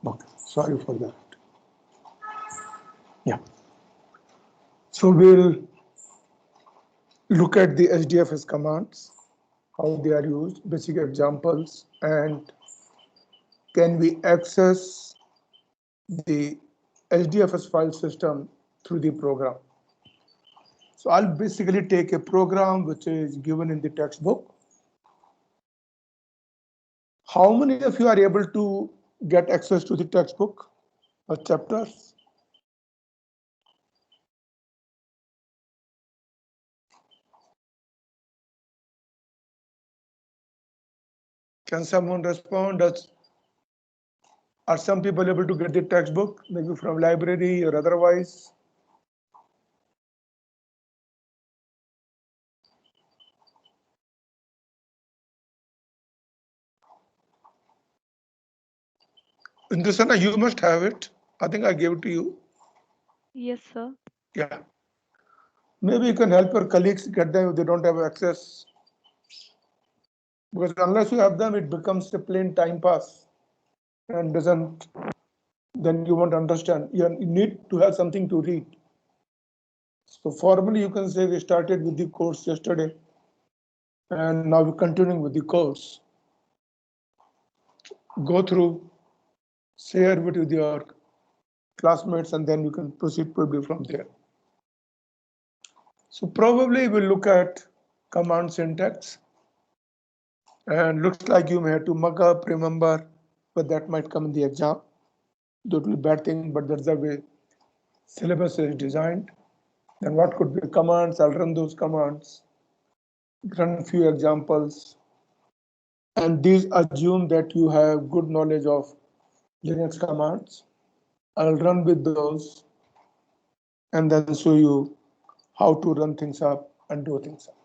Okay, sorry for that. Yeah. So we'll look at the HDFS commands, how they are used, basic examples, and can we access the HDFS file system through the program. So I'll basically take a program which is given in the textbook. How many of you are able to get access to the textbook or chapters? Can someone respond? Are some people able to get the textbook, maybe from library or otherwise? Indusana, you must have it. I think I gave it to you. Yes, sir. Yeah. Maybe you can help your colleagues get them if they don't have access. Because unless you have them, it becomes a plain time pass and doesn't, then you won't understand. You need to have something to read. So formally, you can say we started with the course yesterday and now we're continuing with the course. Go through, share it with your classmates, and then you can proceed probably from there. So probably we'll look at command syntax. And looks like you may have to mug up, remember, but that might come in the exam. Totally bad thing, but that's the way syllabus is designed. Then what could be commands? I'll run those commands, run a few examples. And these assume that you have good knowledge of Linux commands. I'll run with those and then show you how to run things up and do things up.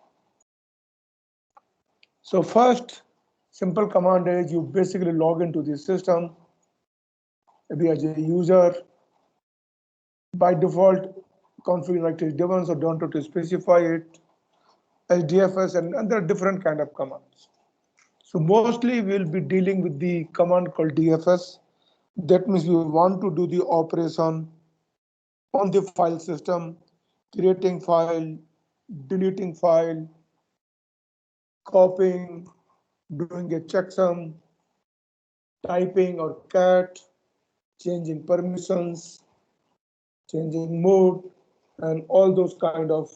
So first, simple command is you basically log into the system, maybe as a user. By default, config like is given, so don't have to specify it. HDFS and there are different kind of commands. So mostly we'll be dealing with the command called DFS. That means we want to do the operation on the file system, creating file, deleting file, copying, doing a checksum, typing or cat, changing permissions, changing mode, and all those kind of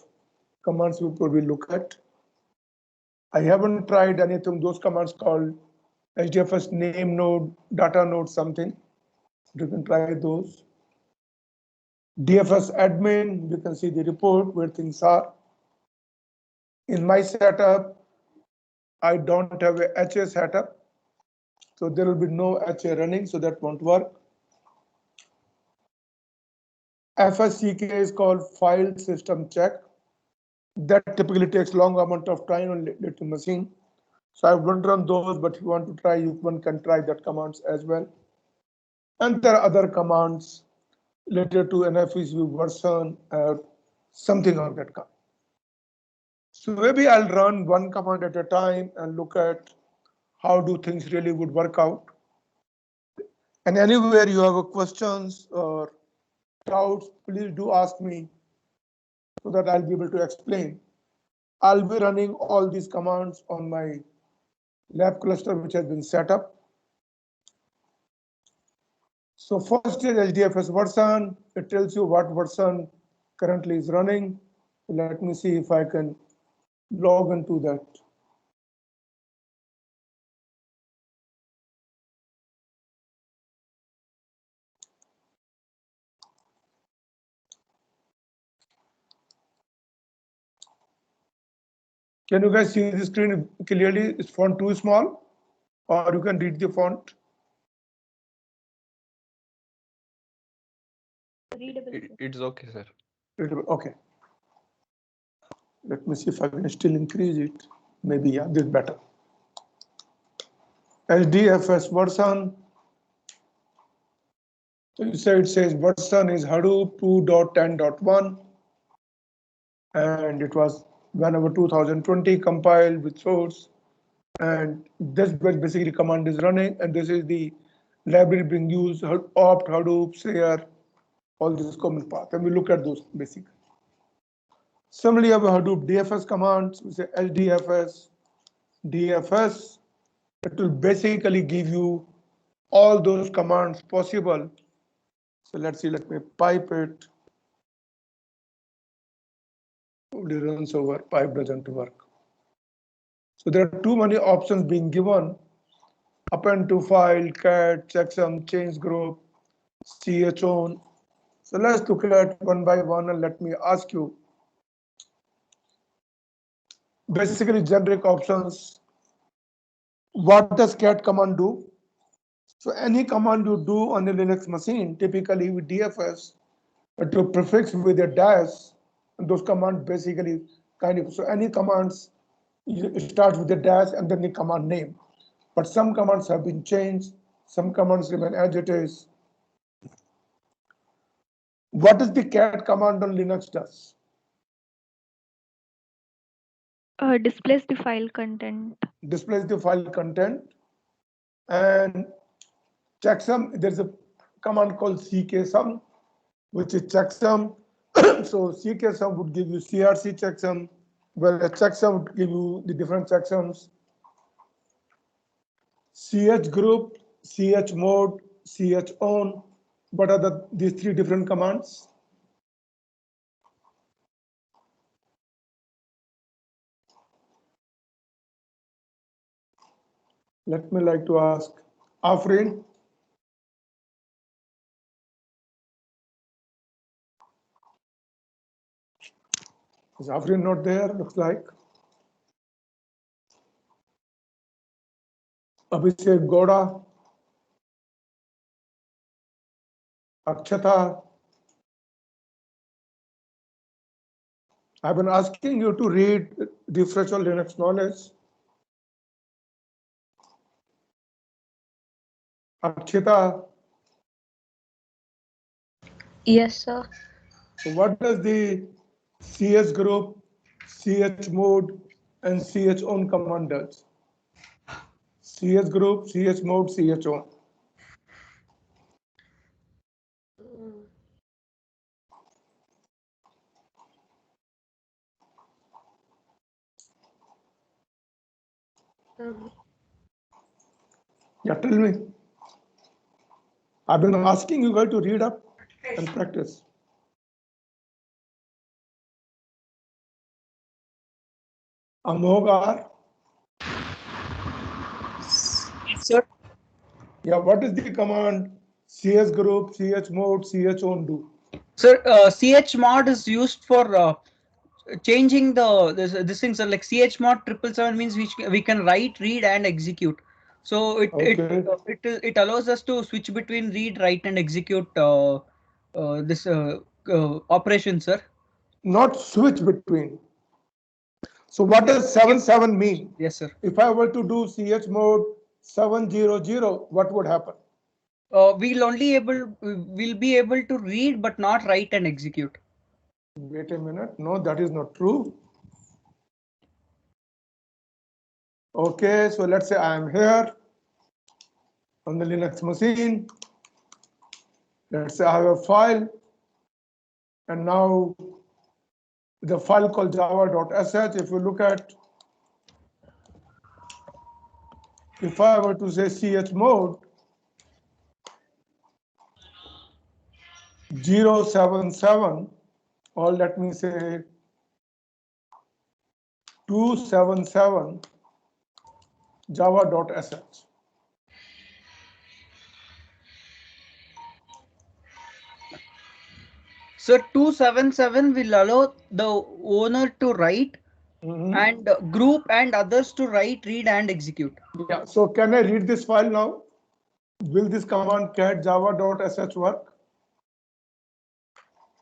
commands we probably look at. I haven't tried anything, those commands called HDFS name node, data node, something. You can try those. DFS admin, you can see the report where things are. In my setup, I don't have a HA setup, so there will be no HA running, so that won't work. FSCK is called file system check. That typically takes long amount of time on little machine. So I won't run those, but if you want to try, one can try that commands as well. And there are other commands related to NFSU version or something of that kind. So maybe I'll run one command at a time and look at how do things really would work out. And anywhere you have questions or doubts, please do ask me so that I'll be able to explain. I'll be running all these commands on my lab cluster, which has been set up. So first is HDFS version. It tells you what version currently is running. Let me see if I can log into that. Can you guys see the screen clearly? Is font too small? Or you can read the font? Readable. It's okay, sir. Okay. Let me see if I can still increase it. Maybe, yeah, this is better. HDFS version. So you say it says version is Hadoop 2.10.1. And it was whenever 2020 compiled with source. And this basically command is running. And this is the library being used, opt, Hadoop, share, all these common paths, and we look at those basically. Similarly, we have Hadoop DFS commands, we say HDFS, DFS. It will basically give you all those commands possible. So let's see, let me pipe it. Only runs over, pipe doesn't work. So there are too many options being given. Append to file, cat, checksum, change group, chown. So let's look at one by one and let me ask you. Basically generic options. What does cat command do? So any command you do on a Linux machine, typically with DFS, to prefix with a dash, and those commands basically so any commands start with a dash and then the command name. But some commands have been changed, some commands remain as it is. What does the cat command on Linux does? Displays the file content. Displays the file content. And checksum, there's a command called cksum, which is checksum. So cksum would give you crc checksum, where a checksum would give you the different checksums. Ch group, ch mode, ch own. What are these three different commands? Let me like to ask Afrin. Is Afrin not there? Looks like. Abhishek Goda. Akshata. I've been asking you to read Refresh on Linux Knowledge. Akshita. Yes, sir. So what does the ch group, ch mode, and ch own command does? Ch group, ch mode, ch own. Yeah, tell me. I've been asking you guys to read up and practice. Amogar. Sir, Yeah, what is the command ch group, ch mode, ch own do? sir, chmod is used for changing this things are like chmod 777 means we can write, read, and execute. So Okay. it allows us to switch between read, write, and execute this operation, sir. Not switch between. So what does 77 mean? Yes, sir. If I were to do ch mode 700, what would happen? We'll be able to read but not write and execute. Wait a minute. No, that is not true. Okay, so let's say I am here on the Linux machine. Let's say I have a file, and now the file called java.sh. If you look at, if I were to say chmod 077, or let me say 277 java.sh. So 277 will allow the owner to write and group and others to write, read, and execute. Yeah, so can I read this file now? Will this command cat java.sh work?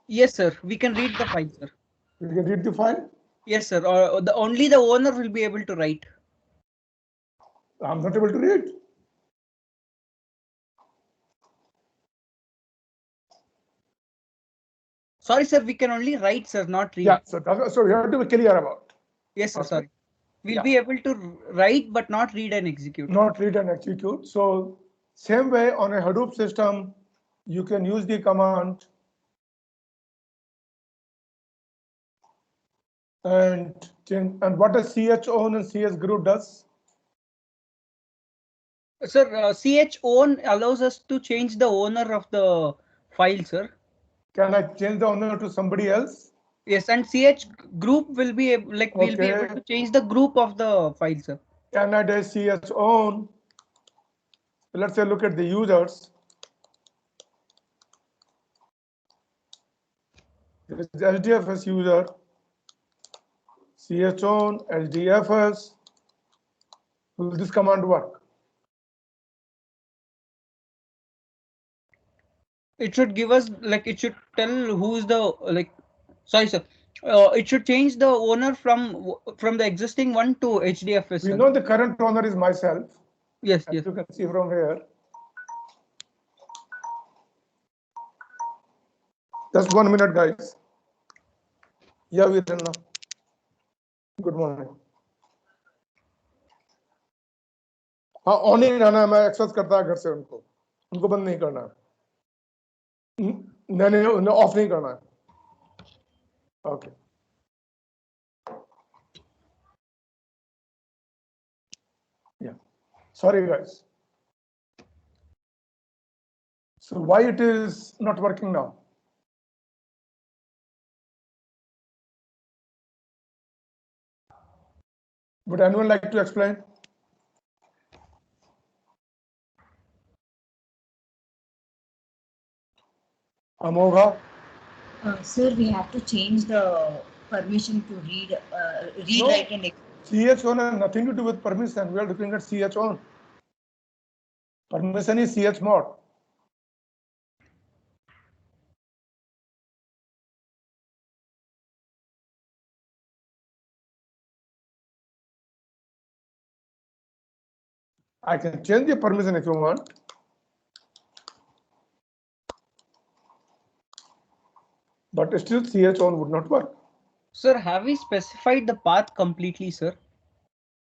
Yes, sir. We can read the file, sir. You can read the file? Yes, sir. Or only the owner will be able to write. I'm not able to read. Sorry, sir. We can only write, sir, not read. Yeah, so we have to be clear about. Yes, sir. Okay. Sorry. We'll be able to write but not read and execute. Not read and execute. So Same way on a Hadoop system, you can use the command and change. And what does chown and chgroup does? Sir, chown allows us to change the owner of the file, sir. Can I change the owner to somebody else? Yes, and group will be like we'll be able to change the group of the file, sir. Can I do chown? Let's say look at the users. There is HDFS user, chown, HDFS. Will this command work? It should give us like it should tell who's the like. Sorry, sir. It should change the owner from the existing one to HDFS. We sir. know the current owner is myself. Yes, As yes. you can see from here. Just 1 minute, guys. Yeah, we are now. Good morning. हाँ on ही रहना है, मैं access करता है घर से उनको बंद नहीं करना है, नहीं ऑफ नहीं करना है. ओके या sorry guys. So why it is not working now? Would anyone like to explain? Amogha? Sir, we have to change the permission to read, No. write, and CHON has nothing to do with permission. We are looking at CHON. Permission is chmod. I can change the permission if you want. But still CHON would not work. Sir, have we specified the path completely, sir?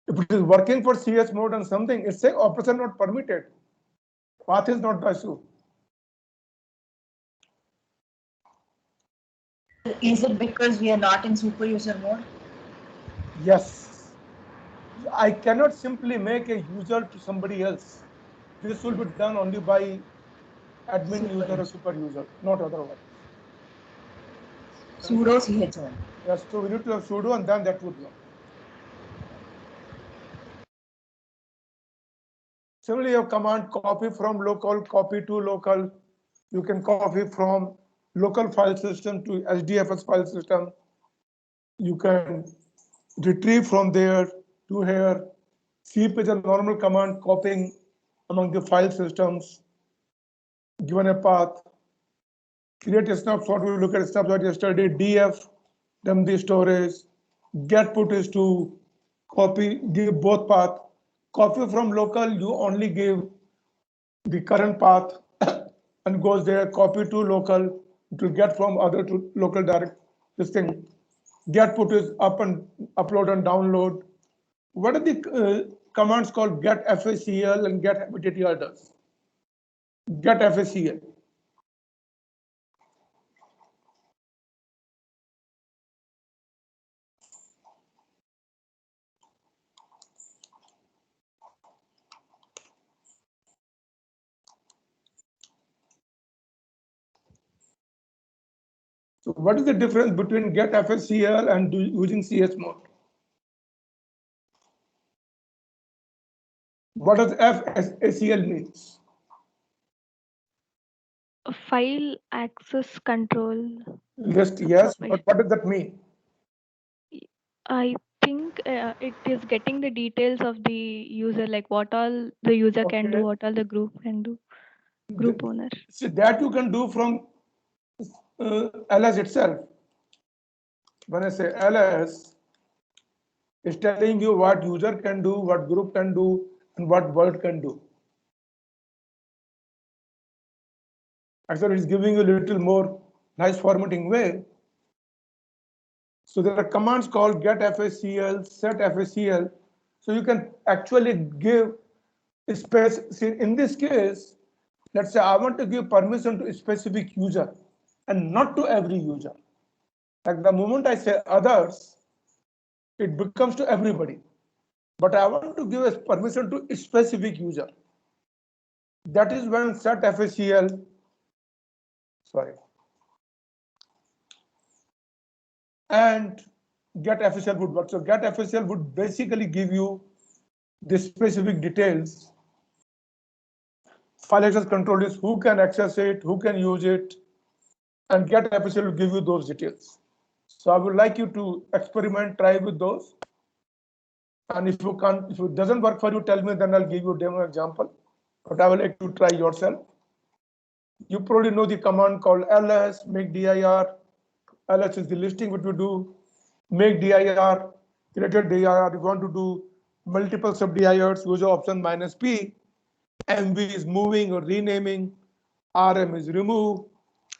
If it is working for chmod and something, it's saying operation not permitted. Path is not the issue. is it because we are not in super user mode? Yes. I cannot simply make a user to somebody else. This will be done only by admin user or super user, not otherwise. Sudo chon. Yes, so we need to have sudo and then that would work. Similarly, you have command copy from local, copy to local. You can copy from local file system to HDFS file system. You can retrieve from there to here. Sweep is a normal command copying among the file systems given a path. Create a snapshot. We look at a snapshot yesterday. DF, dump the storage. Get put is to copy, give both path. Copy from local, you only give the current path and goes there. Copy to local, it will get from other to local direct. This thing. Get put is up and upload and download. What are the commands called get FACL and get HABTTR does? Get FACL. So what is the difference between get FACL and using chmod? What does FACL means? File access control. List, yes, but what does that mean? I think it is getting the details of the user, like what all the user can do, Okay. what all the group can do, group owner. So that you can do from LS itself. When I say LS, it's telling you what user can do, what group can do, and what word can do. Actually, it's giving you a little more nice formatting way. So there are commands called get FACL, set FACL. So you can actually give space. See, in this case, let's say I want to give permission to a specific user and not to every user. Like the moment I say others, it becomes to everybody. But I want to give a permission to a specific user. That is when set FACL, sorry, and get FACL would work. So get FACL would basically give you the specific details. File access control is who can access it, who can use it, and get FACL will give you those details. So I would like you to experiment, try with those. And if you can't, if it doesn't work for you, tell me, then I'll give you a demo example. But I will let you try yourself. You probably know the command called ls, make dir. ls is the listing what we do. Make dir, created dir. If you want to do multiple sub-dirs, use the option -p. mv is moving or renaming. rm is remove.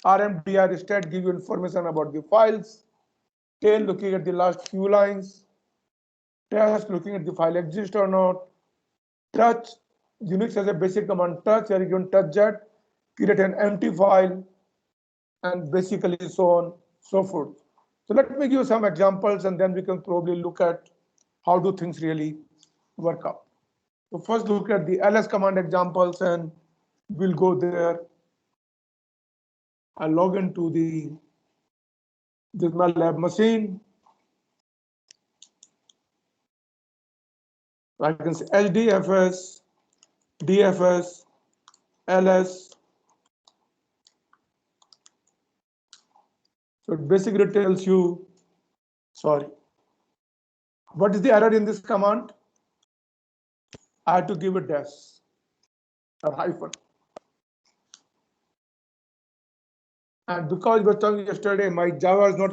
rmdir stat give you information about the files. Tail looking at the last few lines. Test looking at the file exists or not. Touch, Unix has a basic command touch, where you can touch that, create an empty file, and basically so on, so forth. So let me give you some examples, and then we can probably look at how do things really work out. So first look at the ls command examples, and we'll go there. I log into this is my lab machine. I can say hdfs, dfs, ls. So it basically tells you, sorry, what is the error in this command? I had to give a dash or hyphen. And because we were talking yesterday, my Java is not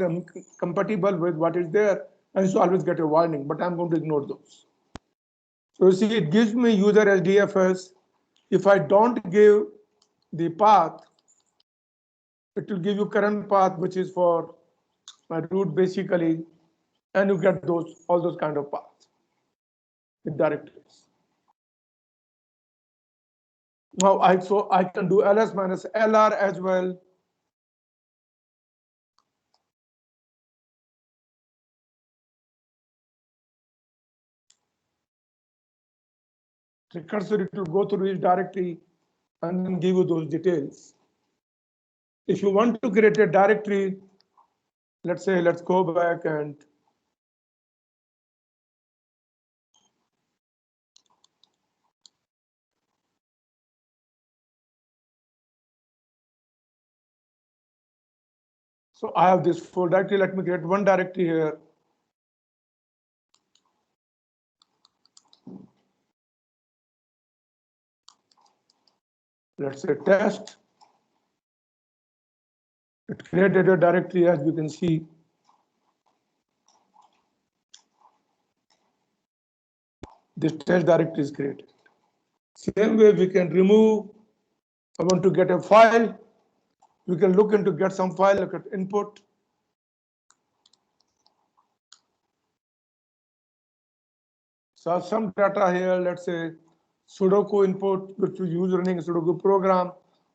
compatible with what is there, and so always get a warning, but I'm going to ignore those. So you see, it gives me user as DFS. If I don't give the path, it will give you current path, which is for my root basically, and you get those all those kind of paths with directories. Now I can do ls minus lr as well. The cursor, it will go through each directory and then give you those details. If you want to create a directory, let's say, let's go back and so I have this full directory. Let me create one directory here. Let's say test. It created a directory, as you can see. This test directory is created. Same way we can remove. I want to get a file. We can look into get some file, look at input. So I have some data here, let's say Sudoku input, which we use running a Sudoku program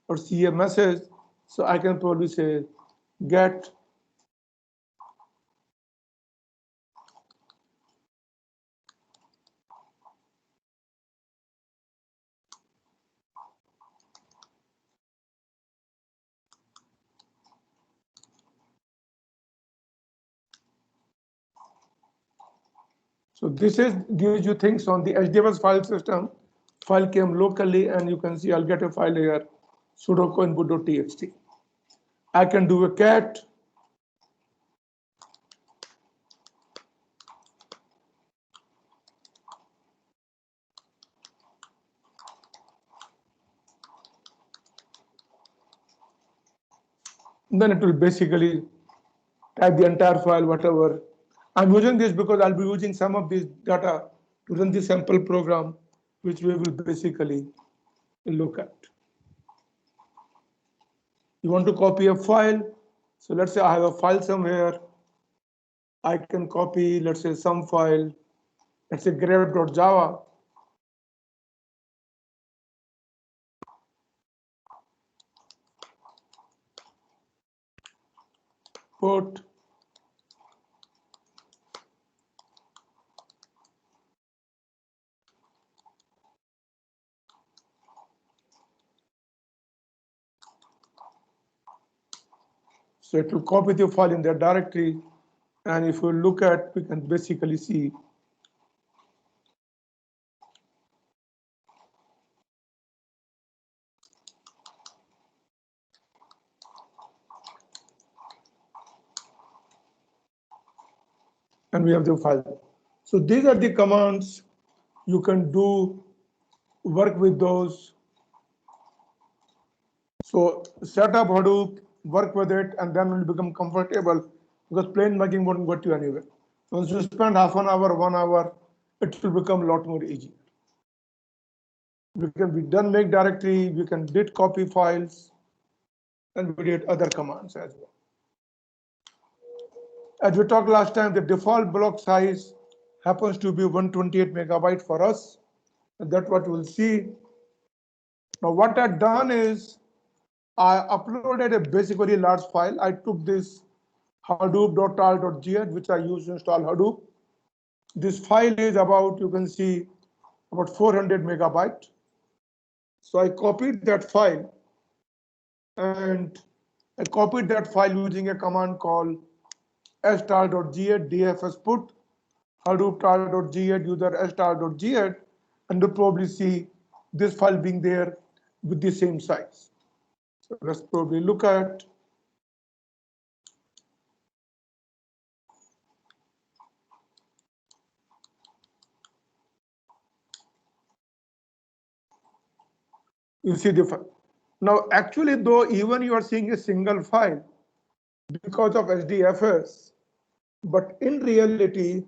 or see a message. So I can probably say get so this is gives you things on the HDFS file system. File came locally, and you can see I'll get a file here, sudoku input.txt. I can do a cat. Then it will basically type the entire file, whatever. I'm using this because I'll be using some of this data to run the sample program, which we will basically look at. You want to copy a file. So let's say I have a file somewhere. I can copy, let's say, some file, let's say grep.java. put so it will copy the file in that directory, and if we look at, we can basically see and we have the file. So these are the commands you can do, work with those. So set up Hadoop, work with it, and then when you become comfortable, because plain making won't get you anywhere. Once you spend half an hour, 1 hour, it will become a lot more easy. We done make directory, we can did copy files, and we did other commands as well. As we talked last time, the default block size happens to be 128 megabyte for us. And that's what we'll see. Now what I've done is I uploaded a basically large file. I took this hadoop.tal.gh, which I use to install Hadoop. This file is about, you can see, about 400 megabyte. So I copied that file, and I copied that file using a command called star.gh dfs put hadoop.tar.gh user star.gh, and you'll probably see this file being there with the same size. So let's probably look at. You see the file. Now, actually, though, even you are seeing a single file because of HDFS, but in reality,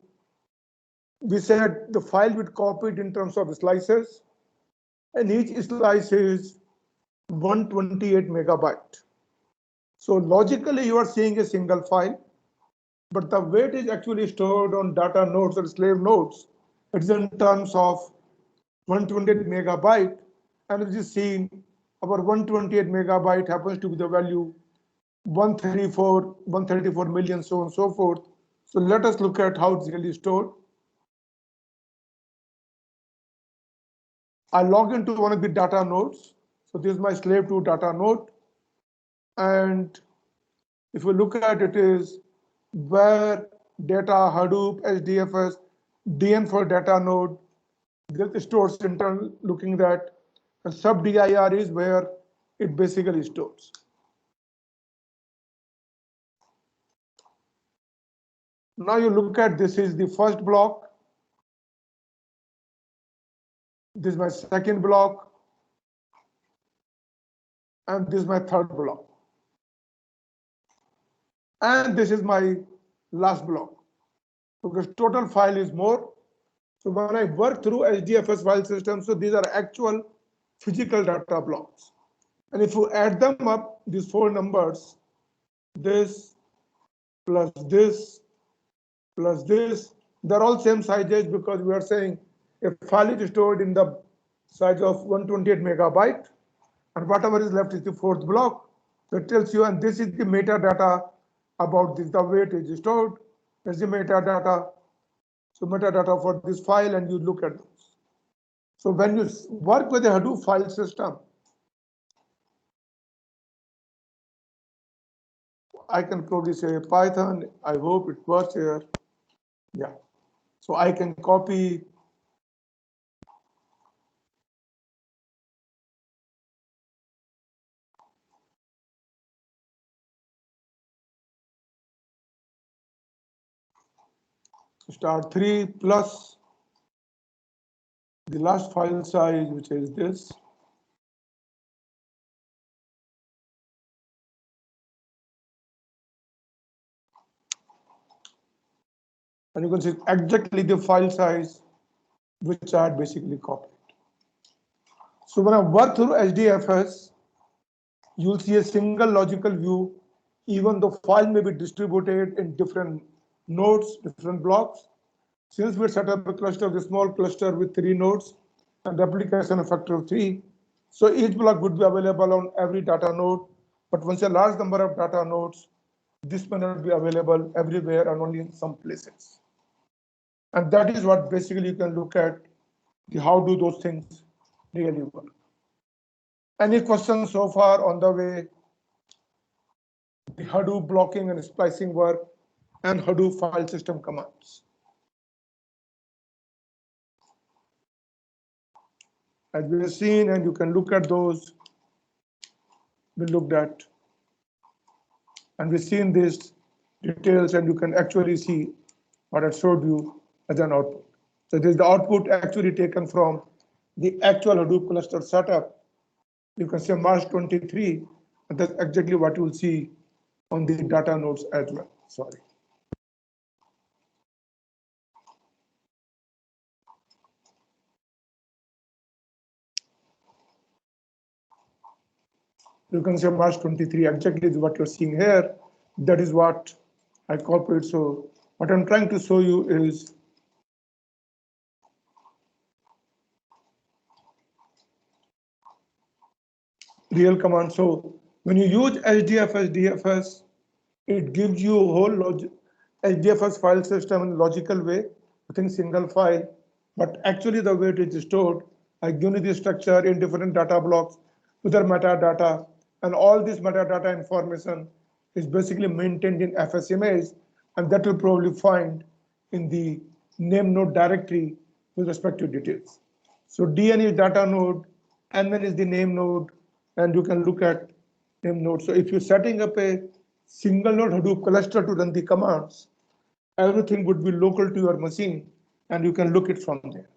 we said the file would copied in terms of slices, and each slice is 128 megabyte. So logically, you are seeing a single file, but the way it is actually stored on data nodes or slave nodes, it's in terms of 128 megabyte, and as you see, our 128 megabyte happens to be the value 134 million, so on and so forth. So let us look at how it's really stored. I log into one of the data nodes. So this is my slave 2 data node. And if you look at it is where data, Hadoop, HDFS, DN for data node, this stores internal looking at, and sub dir is where it basically stores. Now you look at, this is the first block. This is my second block. And this is my third block. And this is my last block. Because total file is more. So when I work through HDFS file system, so these are actual physical data blocks. And if you add them up, these four numbers, this plus this plus this, they're all same sizes because we are saying a file is stored in the size of 128 megabyte, and whatever is left is the fourth block. So it tells you, and this is the metadata about this, the way it is stored. There's the metadata. So metadata for this file, and you look at those. So when you work with a Hadoop file system, I can probably say Python. I hope it works here. Yeah. So I can copy star3 plus the last file size, which is this. And you can see exactly the file size which I had basically copied. So when I work through HDFS, you'll see a single logical view, even though file may be distributed in different nodes, different blocks. Since we set up a cluster, the small cluster with 3 nodes and replication a factor of 3, so each block would be available on every data node. But once a large number of data nodes, this may not be available everywhere and only in some places. And that is what basically you can look at how do those things really work. Any questions so far on the way the Hadoop blocking and splicing work and Hadoop file system commands? As we have seen, and you can look at those, we looked at, and we've seen these details, and you can actually see what I showed you as an output. So this is the output actually taken from the actual Hadoop cluster setup. You can say March 23, and that's exactly what you will see on the data nodes as well. Sorry. You can say March 23, exactly what you're seeing here. That is what I copied. So what I'm trying to show you is real command. So when you use HDFS, DFS, it gives you a whole HDFS file system in a logical way within single file. But actually the way it is stored, I give you the structure in different data blocks with their metadata, and all this metadata information is basically maintained in FSMAs, and that will probably find in the name node directory with respect to details. So DN is data node, NN is the name node, and you can look at name node. So if you're setting up a single node Hadoop cluster to run the commands, everything would be local to your machine, and you can look it from there.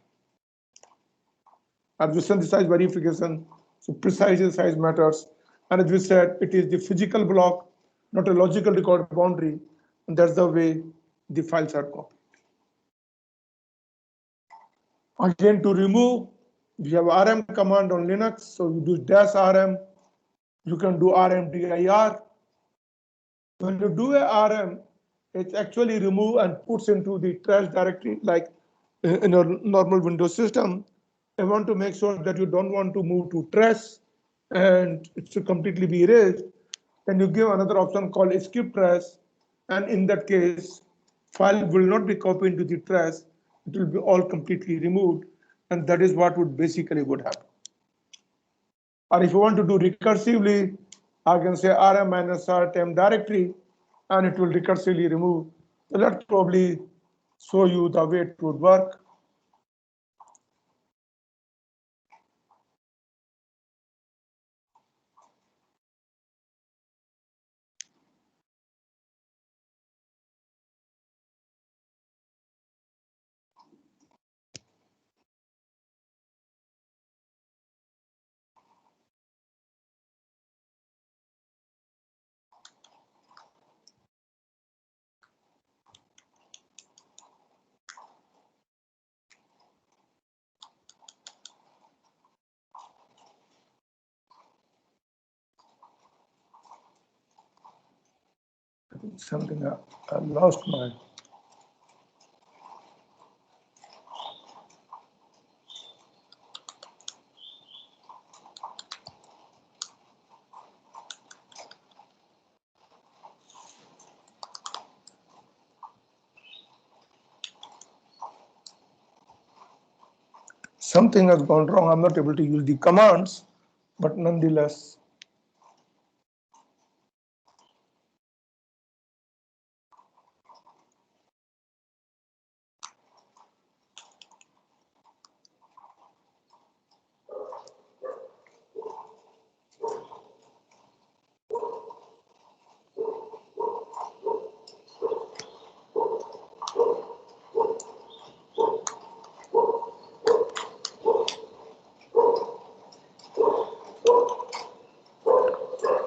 As we said, the size verification, so precise size matters. And as we said, it is the physical block, not a logical record boundary, and that's the way the files are copied. Again, to remove, we have rm command on Linux, so you do -rm. You can do rmdir. When you do a rm, it actually remove and puts into the trash directory like in a normal Windows system. I want to make sure that you don't want to move to trash and it should completely be erased. Then you give another option called skip trash, and in that case, file will not be copied into the trash. It will be all completely removed, and that is what would basically would happen. Or if you want to do recursively, I can say rm-r temp directory, and it will recursively remove. So let's probably show you the way it would work. Something I lost my. Something has gone wrong. I'm not able to use the commands, but nonetheless.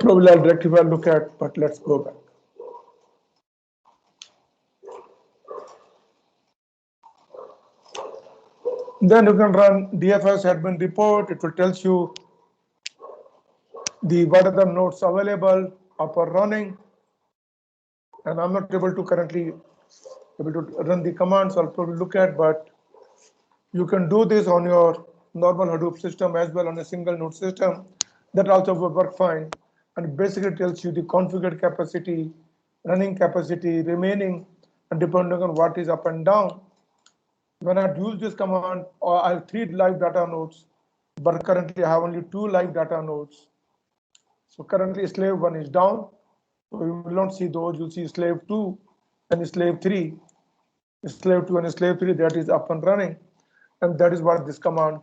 Probably I'll rectify look at, but let's go back. Then you can run DFS admin report. It will tell you the what are the nodes available, up or running. And I'm not able to currently able to run the commands. I'll probably look at, but you can do this on your normal Hadoop system as well on a single node system. That also will work fine. And it basically tells you the configured capacity running capacity, remaining, and depending on what is up and down. When I use this command, I have 3 live data nodes, but currently I have only 2 live data nodes. So currently slave 1 is down, so you will not see those, you'll see slave 2 and slave 3. Slave 2 and slave 3, that is up and running, and that is what this command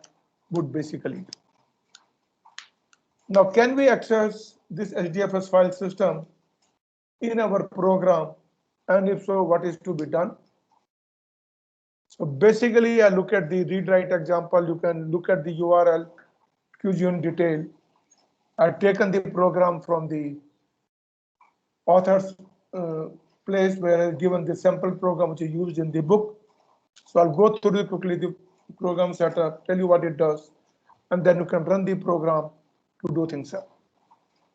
would basically do. Now, can we access this HDFS file system in our program, and if so, what is to be done? So basically, I look at the read-write example. You can look at the URL, QGIS detail. I've taken the program from the author's place where I've given the sample program which is used in the book. So I'll go through quickly the program setup, tell you what it does, and then you can run the program to do things up.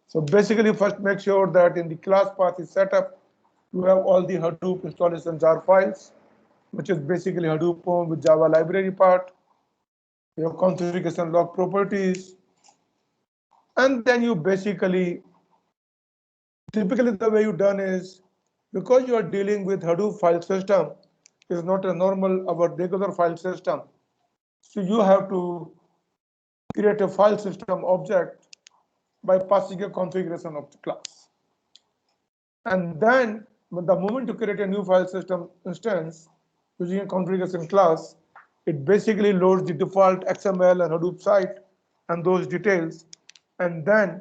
So basically, first make sure that in the class path is set up, you have all the Hadoop installation jar files, which is basically Hadoop home with Java library part, your configuration log properties, and then you basically, typically the way you done is, because you are dealing with Hadoop file system, is not a normal our regular file system. So you have to create a file system object by passing a configuration of the class. And then the moment you create a new file system instance using a configuration class, it basically loads the default XML and Hadoop site and those details. And then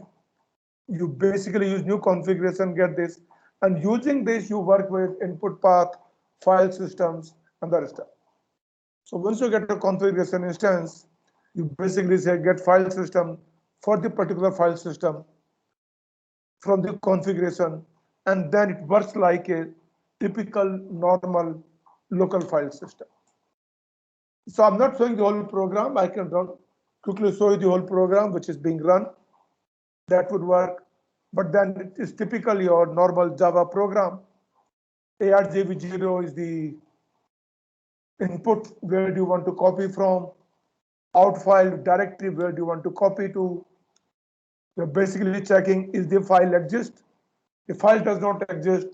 you basically use new configuration, get this. And using this, you work with input path, file systems, and the rest. So once you get a configuration instance, you basically say get file system for the particular file system from the configuration, and then it works like a typical normal local file system. So I'm not showing the whole program. I can quickly show you the whole program which is being run. That would work, but then it is typically your normal Java program. argv0 is the input, where do you want to copy from, out file directory, where do you want to copy to. You're basically checking is the file exist. If file does not exist,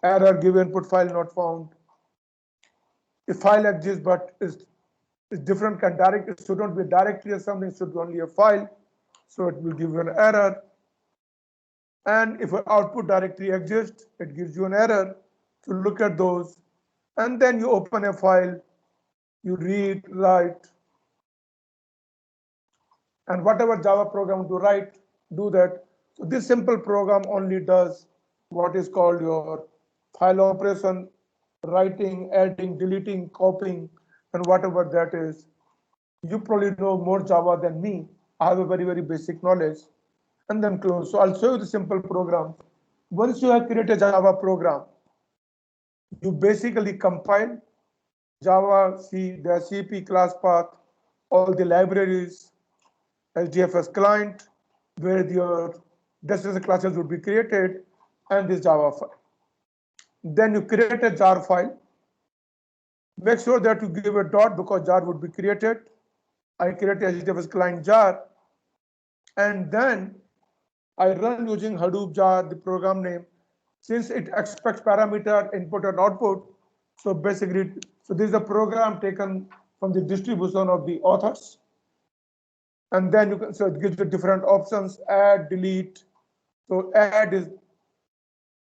error, give input file not found. If file exists but is different, can direct, it should not be a directory or something, it should be only a file, so it will give you an error. And if an output directory exists, it gives you an error. So look at those, and then you open a file, you read, write, and whatever Java program to write, do that. So this simple program only does what is called your file operation, writing, adding, deleting, copying, and whatever that is. You probably know more Java than me. I have a very, very basic knowledge. And then close. So I'll show you the simple program. Once you have created a Java program, you basically compile Java, C, the CP class path, all the libraries, HDFS client, where your destination classes would be created, and this Java file. Then you create a jar file. Make sure that you give a dot because jar would be created. I create a HDFS client jar, and then I run using Hadoop jar, the program name, since it expects parameter input and output. So basically, so this is a program taken from the distribution of the authors. And then you can, so it gives you different options, add, delete. So add is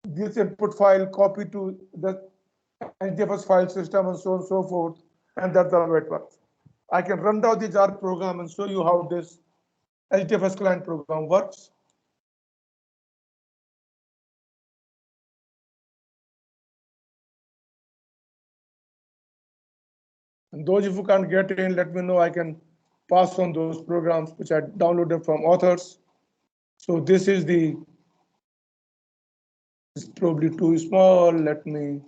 this input file, copy to the HDFS file system, and so on and so forth. And that's the way it works. I can run down the jar program and show you how this HDFS client program works. And those of you can't get in, let me know. I can pass on those programs which I downloaded from authors. So this is the, it's probably too small. Let me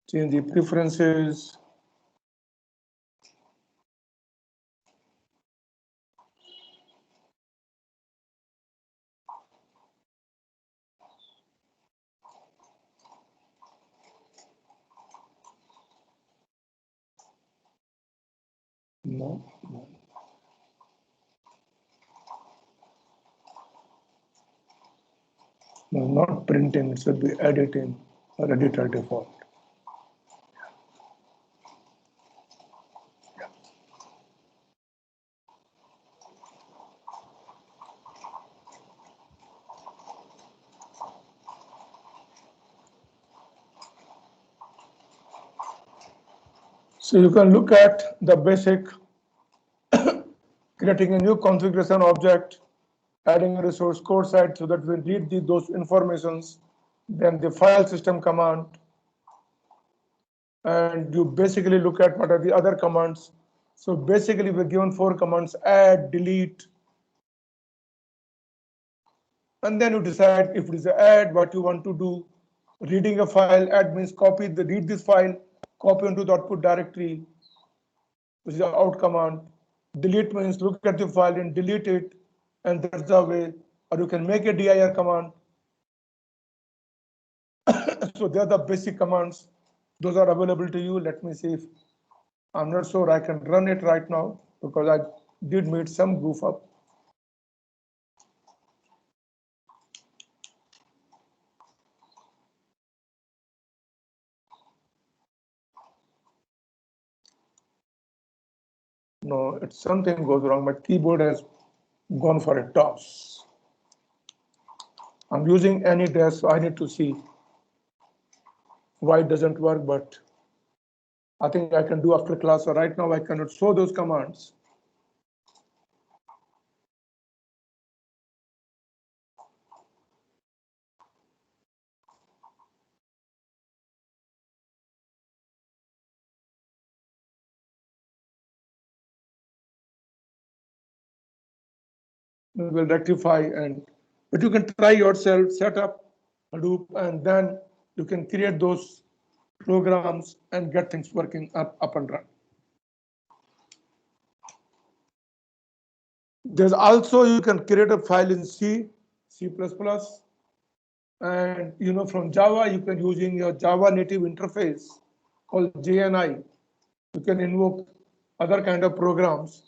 change the preferences. No, no. No, not printing, it should be editing or editor default. So you can look at the basic creating a new configuration object, adding a resource code site so that we read those informations, then the file system command, and you basically look at what are the other commands. So basically we're given 4 commands: add, delete, and then you decide if it is add, what you want to do. Reading a file, add means read this file, copy into the output directory, which is the out command. Delete means look at the file and delete it, and that's the way. Or you can make a dir command. So they are the basic commands. Those are available to you. Let me see if I'm not sure I can run it right now because I did meet some goof up. No, it's something goes wrong. My keyboard has gone for a toss. I'm using AnyDesk, so I need to see why it doesn't work, but I think I can do after class. So right now I cannot show those commands. We will rectify, but you can try yourself, set up Hadoop, and then you can create those programs and get things working up and running. There's also, you can create a file in C, C++, and from Java, you can using your Java native interface called JNI. You can invoke other kind of programs.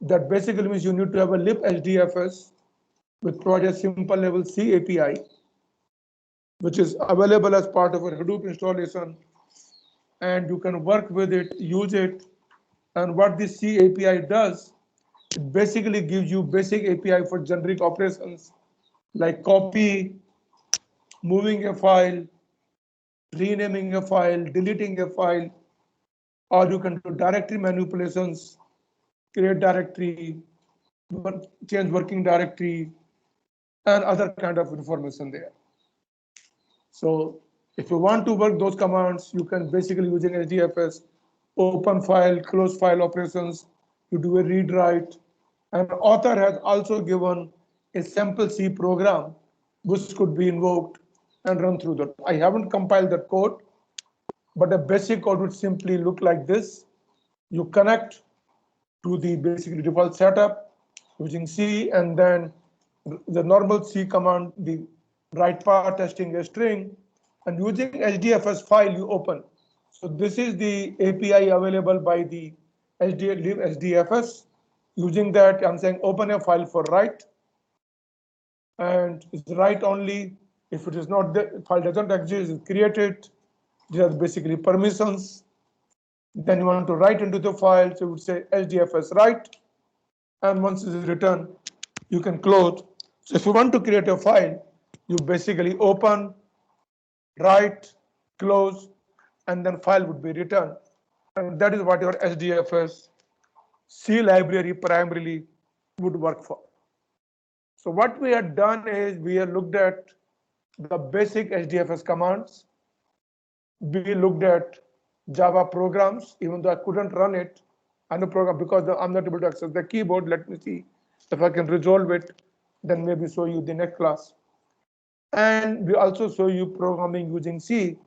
That basically means you need to have a libhdfs with Project Simple Level C API, which is available as part of a Hadoop installation, and you can work with it, use it. And what this C API does, it basically gives you basic API for generic operations like copy, moving a file, renaming a file, deleting a file, or you can do directory manipulations, create directory, change working directory, and other kind of information there. So if you want to work those commands, you can basically using HDFS, open file, close file operations, you do a read write. And author has also given a sample C program which could be invoked and run through that. I haven't compiled that code, but the basic code would simply look like this. You connect to the basically default setup using C, and then the normal C command, the write part testing a string, and using HDFS file you open. So this is the API available by the libhdfs. Using that, I'm saying open a file for write, and it's write only. If it is not, the file doesn't exist, it's created. These are basically permissions. Then you want to write into the file, so you would say HDFS write, and once it is written, you can close. So if you want to create a file, you basically open, write, close, and then file would be written. And that is what your HDFS C library primarily would work for. So what we had done is we have looked at the basic HDFS commands. We looked at Java programs, even though I couldn't run it on the program because I'm not able to access the keyboard. Let me see if I can resolve it, then maybe show you the next class. And we also show you programming using C,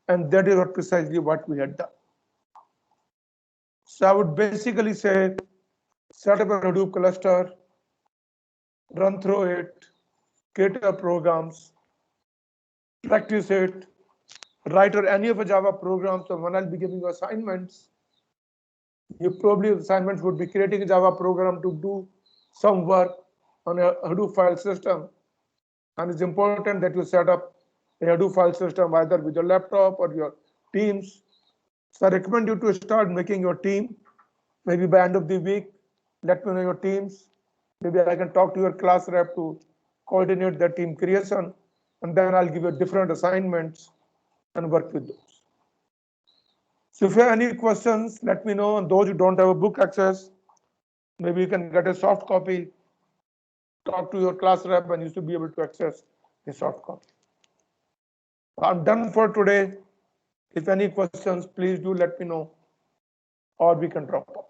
and that is what precisely what we had done. So I would basically say, set up a Hadoop cluster, run through it, create a programs, practice it, write or any of the Java programs. So when I'll be giving you assignments, you probably assignments would be creating a Java program to do some work on a Hadoop file system. And it's important that you set up a Hadoop file system either with your laptop or your Teams. So I recommend you to start making your team. Maybe by end of the week, let me know your teams. Maybe I can talk to your class rep to coordinate the team creation, and then I'll give you different assignments and work with those. So if you have any questions, let me know. And those who don't have a book access, maybe you can get a soft copy, talk to your class rep, and you should be able to access a soft copy. I'm done for today. If any questions, please do let me know, or we can drop off.